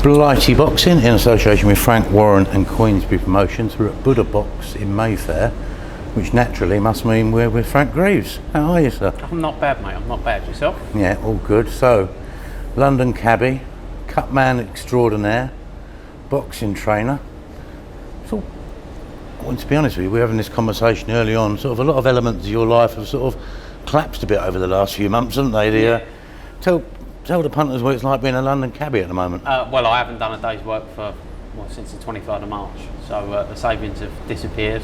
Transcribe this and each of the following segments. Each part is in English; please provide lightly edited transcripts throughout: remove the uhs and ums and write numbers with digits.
Blighty Boxing in association with Frank, Warren and Queensbury Promotions. We're at Buddha Box in Mayfair, which naturally must mean we're with Frank Greaves. How are you, sir? I'm not bad, mate. I'm not bad. Yourself? Yeah, all good. So, London cabbie, cut man extraordinaire, boxing trainer. So, well, to be honest with you, we're having this conversation early on. Sort of a lot of elements of your life have sort of collapsed a bit over the last few months, haven't they? Tell the punters what it's like being a London cabbie at the moment. Well, I haven't done a day's work since the 23rd of March. So the savings have disappeared.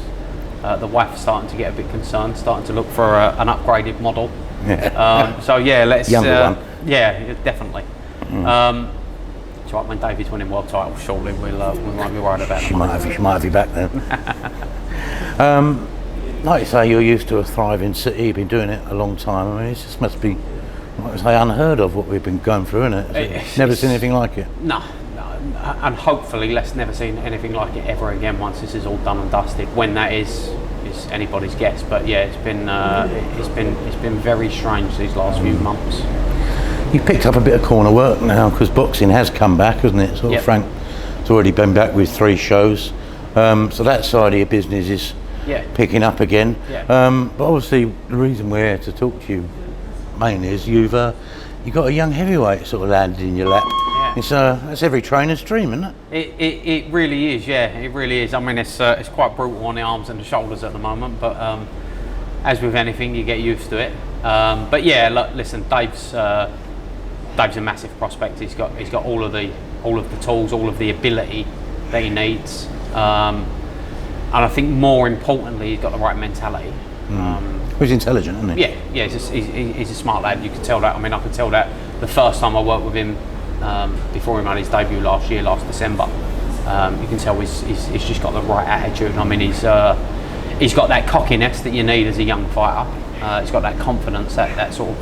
The wife's starting to get a bit concerned, starting to look for an upgraded model. Yeah. So yeah, let's. Younger one. Yeah, definitely. It's right, when David's winning world titles, surely we won't be worried about it. She might have you back then. Like you say, you're used to a thriving city. You've been doing it a long time. I mean, it just must be, like I say, unheard of what we've been going through, isn't it? Never seen anything like it. No, and hopefully let's never see anything like it ever again once this is all done and dusted. When that is anybody's guess. But yeah, it's been very strange these last few months. You've picked up a bit of corner work now because boxing has come back, hasn't it? Sort of Frank's already been back with 3 shows, so that side of your business is picking up again. But obviously the reason we're here to talk to you mainly is you've got a young heavyweight sort of landed in your lap. That's every trainer's dream, isn't it? It really is, yeah, it really is. I mean, it's quite brutal on the arms and the shoulders at the moment, but as with anything, you get used to it. But yeah, look, listen, Dave's a massive prospect. He's got all of the tools, all of the ability that he needs, and I think more importantly, he's got the right mentality. He's intelligent, isn't he? Yeah, he's a smart lad. You can tell that. I mean, I could tell that the first time I worked with him before he made his debut last December. You can tell he's just got the right attitude. I mean, he's got that cockiness that you need as a young fighter. He's got that confidence, that sort of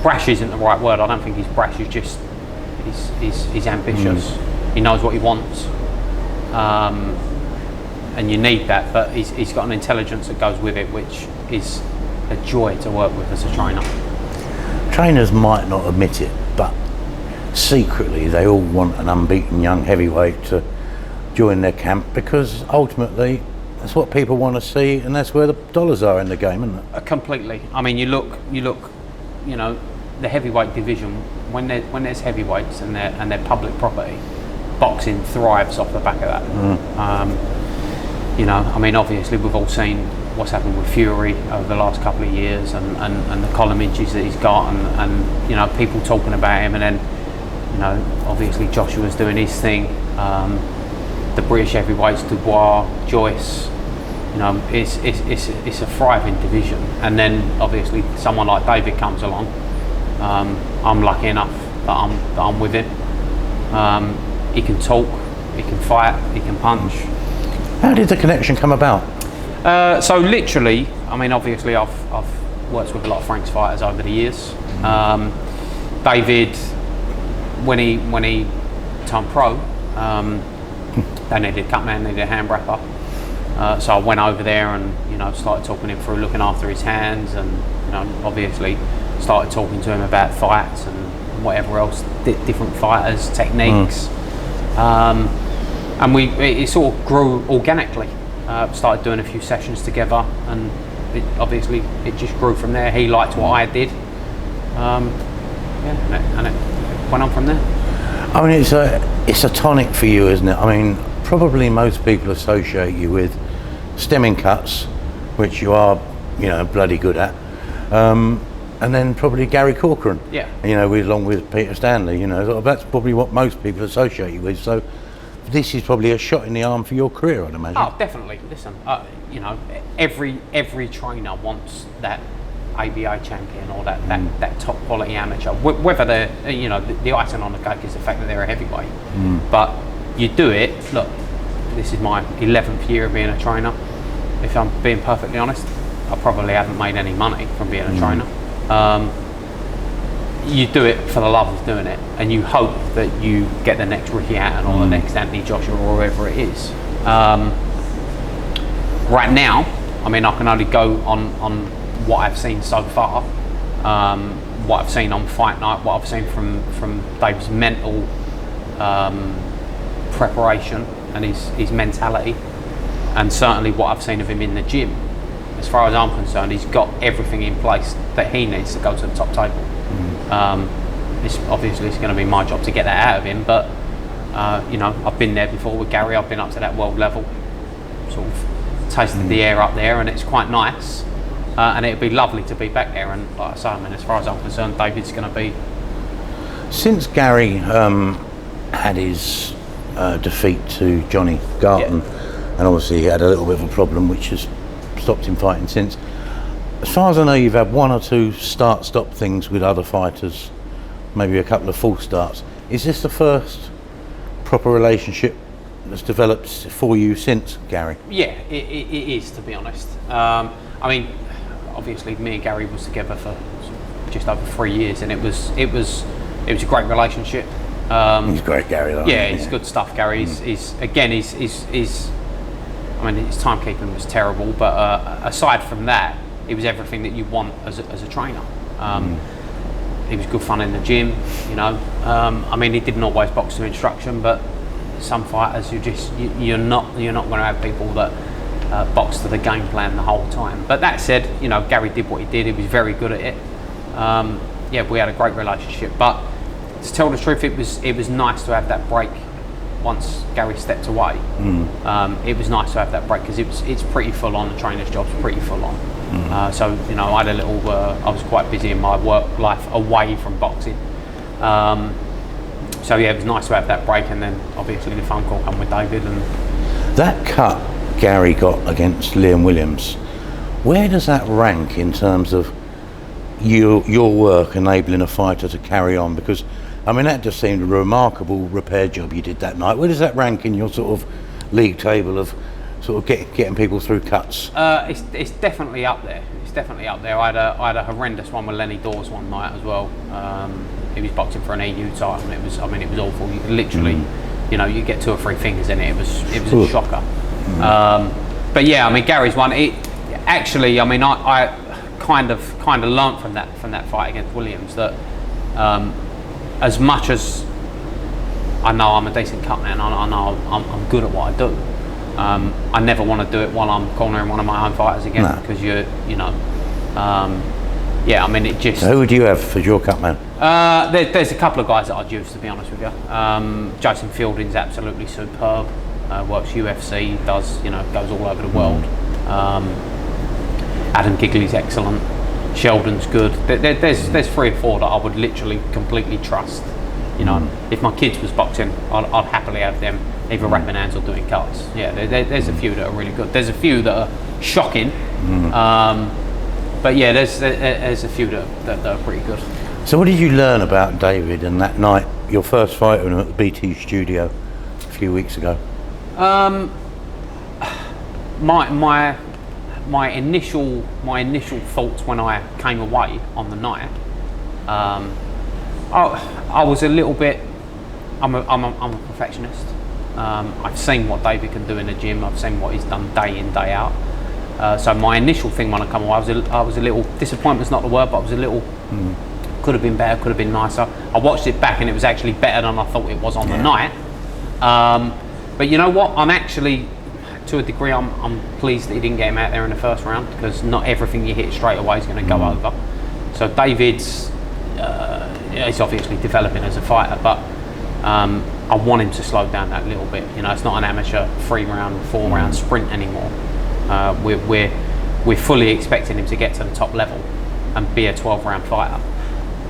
brash isn't the right word. I don't think he's brash. He's just he's ambitious. He knows what he wants, and you need that. But he's got an intelligence that goes with it, which is a joy to work with as a trainer. Trainers might not admit it, but secretly they all want an unbeaten young heavyweight to join their camp because ultimately that's what people want to see, and that's where the dollars are in the game, isn't it? Completely. I mean, you look. You know, the heavyweight division, when there's heavyweights and they're public property, boxing thrives off the back of that. You know, I mean, obviously we've all seen what's happened with Fury over the last couple of years and the column inches that he's got and you know, people talking about him, and then, you know, obviously Joshua's doing his thing, the British heavyweights, Dubois, Joyce, you know, it's a thriving division. And then obviously someone like David comes along. I'm lucky enough that I'm with him. He can talk, he can fight, he can punch. How did the connection come about? So literally, I mean, obviously I've worked with a lot of Frank's fighters over the years. David, when he turned pro, they needed a cut man, needed a hand wrapper. So I went over there and, you know, started talking him through looking after his hands, and, you know, obviously started talking to him about fights and whatever else, different fighters, techniques. And it sort of grew organically. Started doing a few sessions together, and it just grew from there. He liked what I did, and it went on from there. I mean, it's a tonic for you, isn't it? I mean, probably most people associate you with stemming cuts, which you are, you know, bloody good at, and then probably Gary Corcoran. Yeah. You know, along with Peter Stanley. You know, that's probably what most people associate you with. So this is probably a shot in the arm for your career, I'd imagine. Oh, definitely. Listen, you know, every trainer wants that ABA champion or that top quality amateur. Whether they're, you know, the icing on the cake is the fact that they're a heavyweight. But you do it. Look, this is my 11th year of being a trainer. If I'm being perfectly honest, I probably haven't made any money from being a trainer. You do it for the love of doing it, and you hope that you get the next Ricky Hatton or the next Anthony Joshua or whoever it is. Right now, I mean, I can only go on what I've seen so far, what I've seen on fight night, what I've seen from Dave's mental preparation and his mentality, and certainly what I've seen of him in the gym, as far as I'm concerned, he's got everything in place that he needs to go to the top table. It's going to be my job to get that out of him, but you know, I've been there before with Gary. I've been up to that world level, sort of tasted the air up there, and it's quite nice. And it'd be lovely to be back there. And like I say, I mean, as far as I'm concerned, David's going to be. Since Gary had his defeat to Johnny Garton, and obviously he had a little bit of a problem which has stopped him fighting since. As far as I know, you've had one or two start-stop things with other fighters, maybe a couple of false starts. Is this the first proper relationship that's developed for you since Gary? Yeah, it is, to be honest. I mean, obviously me and Gary was together for just over 3 years, and it was a great relationship. He's great, Gary, though. Yeah, he's good stuff, Gary. He's I mean, his timekeeping was terrible, but aside from that, he was everything that you want as a trainer. He was good fun in the gym, you know. I mean, he didn't always box to instruction, but some fighters you're not going to have people that box to the game plan the whole time. But that said, you know, Gary did what he did. He was very good at it. Yeah, we had a great relationship. But to tell the truth, it was nice to have that break once Gary stepped away. It was nice to have that break because it's pretty full on. The trainer's job's pretty full on. So, you know, I had a little. I was quite busy in my work life away from boxing. So yeah, it was nice to have that break, and then obviously the phone call come with David. And that cut Gary got against Liam Williams, where does that rank in terms of your work enabling a fighter to carry on? Because I mean, that just seemed a remarkable repair job you did that night. Where does that rank in your sort of league table of sort of getting people through cuts? It's definitely up there. It's definitely up there. I had a horrendous one with Lenny Dawes one night as well. He was boxing for an EU title, and it was awful. You literally, you know, you get 2 or 3 fingers in it. It was a shocker. But yeah, I mean, Gary's one. I kind of learnt from that fight against Williams that as much as I know I'm a decent cut man, I know I'm good at what I do. I never want to do it while I'm cornering one of my own fighters again, because you know. Yeah, I mean, it just. So who would you have for your cut man? There's a couple of guys that I'd use, to be honest with you. Jason Fielding's absolutely superb. Works UFC, does, you know, goes all over the world. Adam Gigley's excellent. Sheldon's good. There's 3 or 4 that I would literally completely trust. You know, if my kids was boxing, I'd happily have them either wrapping hands or doing cuts. Yeah, there's a few that are really good. There's a few that are shocking. But yeah, there's a few that are pretty good. So what did you learn about David and that night, your first fight with him at the BT studio a few weeks ago? My initial thoughts when I came away on the night, I was a little bit. I'm a perfectionist. I've seen what David can do in the gym. I've seen what he's done day in, day out. So my initial thing when I come away, I was a little, disappointment's not the word, but I was a little, could have been better, could have been nicer. I watched it back and it was actually better than I thought it was on the night. But you know what, I'm actually, to a degree, I'm pleased that he didn't get him out there in the first round, because not everything you hit straight away is going to go over. So David's, he's obviously developing as a fighter, but I want him to slow down that little bit. You know, it's not an amateur 3-round, 4-round sprint anymore. We're fully expecting him to get to the top level and be a 12-round fighter,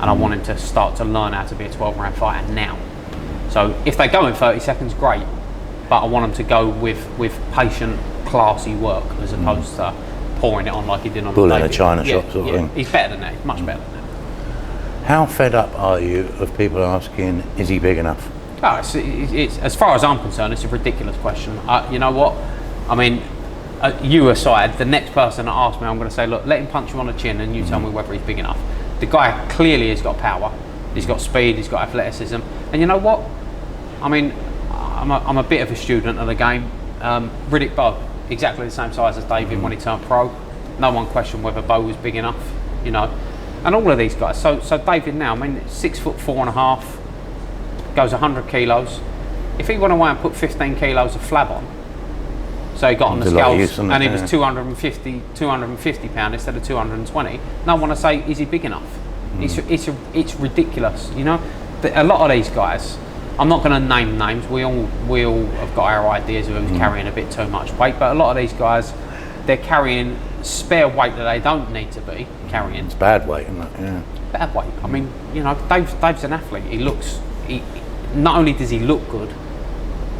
and I want him to start to learn how to be a 12-round fighter now. So if they go in 30 seconds, great, but I want him to go with patient, classy work as opposed to pouring it on like he did on Bull the in a china shop sort of thing. He's better than that. He's much better than that. How fed up are you of people asking, is he big enough? Oh, it's as far as I'm concerned, it's a ridiculous question. You know what? I mean, you aside, the next person that asks me, I'm going to say, look, let him punch you on the chin and you tell me whether he's big enough. The guy clearly has got power. He's got speed. He's got athleticism. And you know what? I mean, I'm a bit of a student of the game. Riddick Bowe, exactly the same size as David when he turned pro. No one questioned whether Bowe was big enough, you know. And all of these guys. So David now, I mean, 6'4.5", goes 100 kilos. if he went away and put 15 kilos of flab on, so he got on the scales and he was 250 pound instead of 220, no one would say, is he big enough? It's ridiculous, you know. A lot of these guys, I'm not going to name names, we all have got our ideas of who's carrying a bit too much weight, but a lot of these guys, they're carrying spare weight that they don't need to be carrying. It's bad weight, isn't it? Yeah. Bad weight. I mean, you know, Dave's an athlete. He not only does he look good,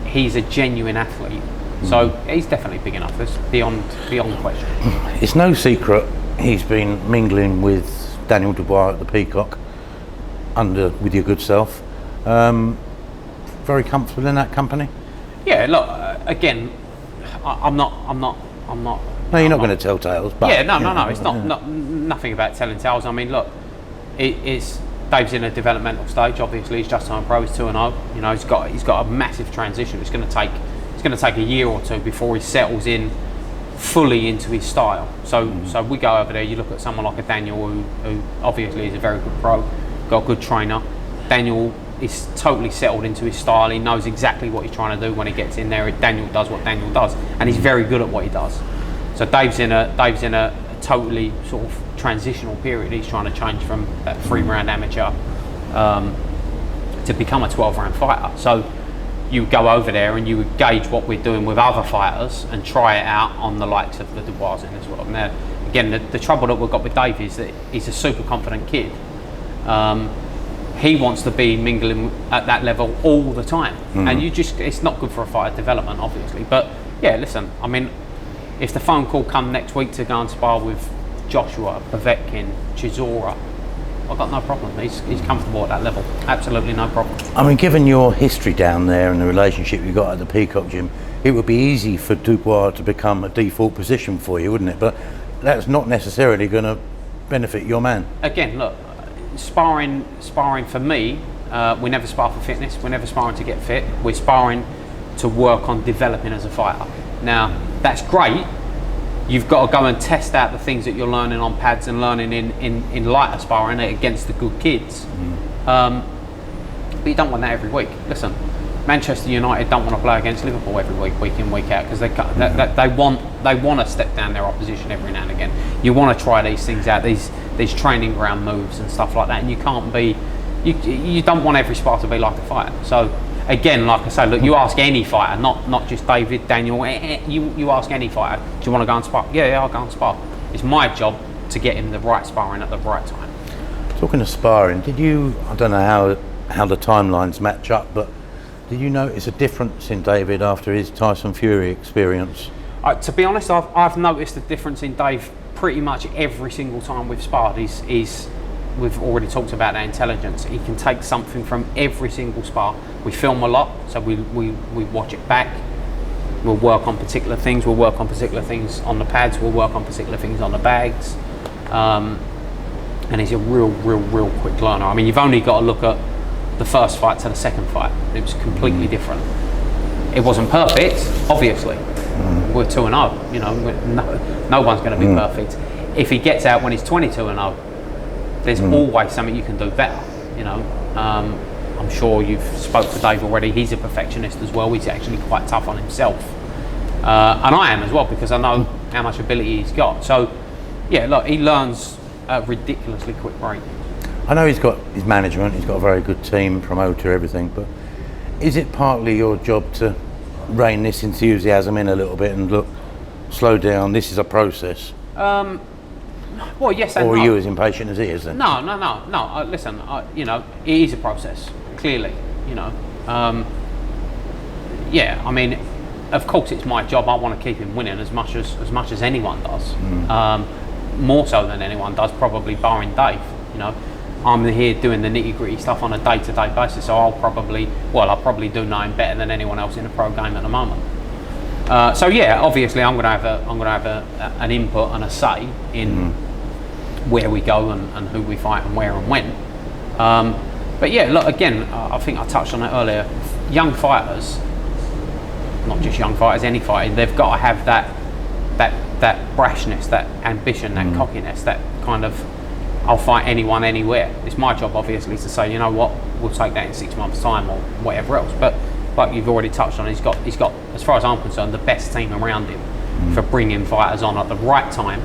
he's a genuine athlete. So he's definitely big enough. It's beyond question. It's no secret he's been mingling with Daniel Dubois at the Peacock, with your good self. Very comfortable in that company. Yeah. Look, again, I'm not. No, you're not going to tell tales. But, yeah. No. It's not nothing about telling tales. I mean, look, it's Dave's in a developmental stage. Obviously, he's just turned pro. He's 2-0. You know, he's got a massive transition. It's going to take a year or two before he settles in fully into his style. So we go over there. You look at someone like a Daniel, who obviously is a very good pro, got a good trainer. Daniel is totally settled into his style. He knows exactly what he's trying to do when he gets in there. Daniel does what Daniel does, and he's very good at what he does. So Dave's in a totally sort of transitional period. He's trying to change from that 3-round amateur to become a 12-round fighter. So you go over there and you would gauge what we're doing with other fighters and try it out on the likes of the Dubois in this world. Now, again, the trouble that we've got with Dave is that he's a super confident kid. He wants to be mingling at that level all the time, and it's not good for a fighter development, obviously. But yeah, listen, I mean, if the phone call come next week to go and spar with Joshua, Povetkin, Chisora, I've got no problem. He's comfortable at that level. Absolutely no problem. I mean, given your history down there and the relationship you got at the Peacock gym, it would be easy for Dubois to become a default position for you, wouldn't it? But that's not necessarily going to benefit your man. Again, look, sparring for me, we never spar for fitness. We're never sparring to get fit. We're sparring to work on developing as a fighter. Now, that's great. You've got to go and test out the things that you're learning on pads and learning in lighter sparring against the good kids. But you don't want that every week. Listen, Manchester United don't want to play against Liverpool every week in, week out, because they want to step down their opposition every now and again. You want to try these things out, these training ground moves and stuff like that, and you can't be. You don't want every spar to be like a fight. So again, like I say, look, you ask any fighter, not just David, Daniel, you ask any fighter, do you want to go and spar? Yeah, I'll go and spar. It's my job to get him the right sparring at the right time. Talking of sparring, I don't know how the timelines match up, but did you notice a difference in David after his Tyson Fury experience? To be honest, I've noticed a difference in Dave pretty much every single time we've sparred. We've already talked about that intelligence. He can take something from every single spar. We film a lot, so we watch it back. We'll work on particular things. We'll work on particular things on the pads. We'll work on particular things on the bags. And he's a real quick learner. I mean, you've only got to look at the first fight to the second fight. It was completely different. It wasn't perfect, obviously. We're 2-0. You know, no one's going to be perfect. If he gets out when he's 22-0. There's always something you can do better, you know. I'm sure you've spoke to Dave already. He's a perfectionist as well. He's actually quite tough on himself. And I am as well, because I know how much ability he's got. So, yeah, look, he learns at a ridiculously quick rate. I know he's got his management, he's got a very good team, promoter, everything, but is it partly your job to rein this enthusiasm in a little bit and look, slow down, this is a process? Well, yes and no. Or are you as impatient as he is then? No. Listen, you know, it is a process, clearly, you know. Yeah, I mean, of course it's my job. I want to keep him winning as much as anyone does. More so than anyone does, probably barring Dave, you know. I'm here doing the nitty-gritty stuff on a day-to-day basis, so I'll probably do know him better than anyone else in the pro game at the moment. So yeah, obviously I'm going to have an input and a say in where we go and who we fight and where and when. But yeah, look, again, I think I touched on it earlier. Young fighters, not just young fighters, any fighter, they've got to have that brashness, that ambition, that cockiness, that kind of, I'll fight anyone, anywhere. It's my job, obviously, to say, you know what, we'll take that in 6 months' time or whatever else. But like you've already touched on, he's got, as far as I'm concerned, the best team around him for bringing fighters on at the right time.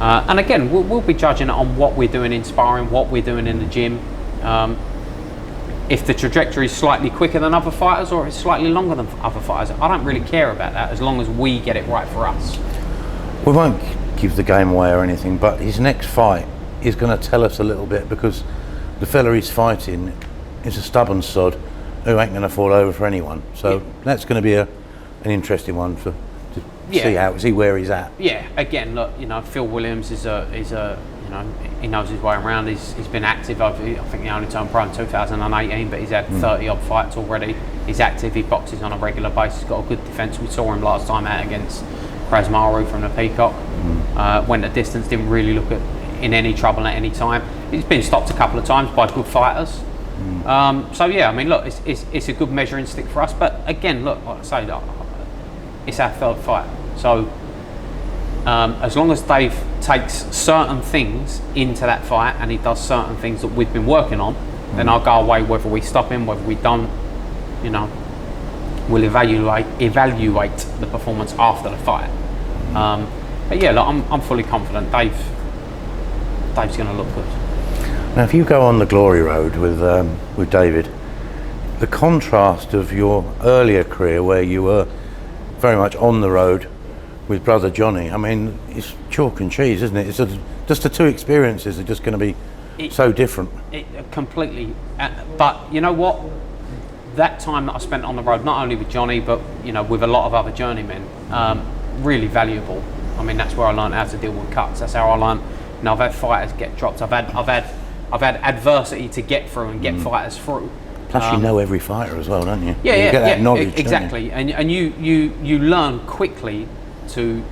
And again, we'll be judging it on what we're doing in sparring, what we're doing in the gym. If the trajectory is slightly quicker than other fighters or it's slightly longer than other fighters, I don't really care about that as long as we get it right for us. We won't give the game away or anything, but his next fight is going to tell us a little bit, because the fella he's fighting is a stubborn sod who ain't going to fall over for anyone. So that's going to be an interesting one to see where he's at. Yeah, again, look, Phil Williams is a he knows his way around. He's been active. I think he only turned pro in 2018, but he's had 30 odd fights already. He's active. He boxes on a regular basis. He's got a good defence. We saw him last time out against Krasmaru from the Peacock. Went the distance. Didn't really look in any trouble at any time. He's been stopped a couple of times by good fighters. So yeah, I mean, look, it's a good measuring stick for us. But again, look, like I say, it's our third fight. So as long as Dave takes certain things into that fight and he does certain things that we've been working on, then I'll go away whether we stop him, whether we don't. We'll evaluate the performance after the fight. But yeah, look, I'm fully confident Dave's going to look good. Now, if you go on the glory road with David, the contrast of your earlier career, where you were very much on the road with brother Johnny, I mean, it's chalk and cheese, isn't it? It's just the two experiences are just going to be so different. Completely. But you know what? That time that I spent on the road, not only with Johnny, but with a lot of other journeymen, really valuable. I mean, that's where I learned how to deal with cuts. That's how I learned. I've had fighters get dropped. I've had adversity to get through and get fighters through. Plus, you know every fighter as well, don't you? Yeah, you get that knowledge, exactly. And you learn quickly to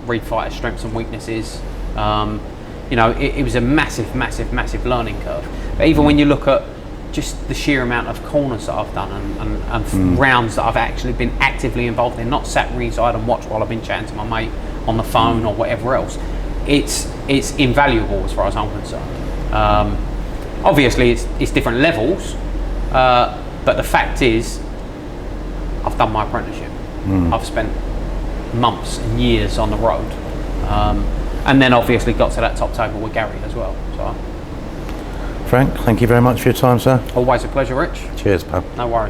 read fighters' strengths and weaknesses. It was a massive learning curve. But even when you look at just the sheer amount of corners that I've done and rounds that I've actually been actively involved in, not sat ringside and watched while I've been chatting to my mate on the phone or whatever else, it's invaluable as far as I'm concerned. Obviously, it's different levels, but the fact is, I've done my apprenticeship. I've spent months and years on the road, and then obviously got to that top table with Gary as well. So, Frank, thank you very much for your time, sir. Always a pleasure, Rich. Cheers, pal. No worries.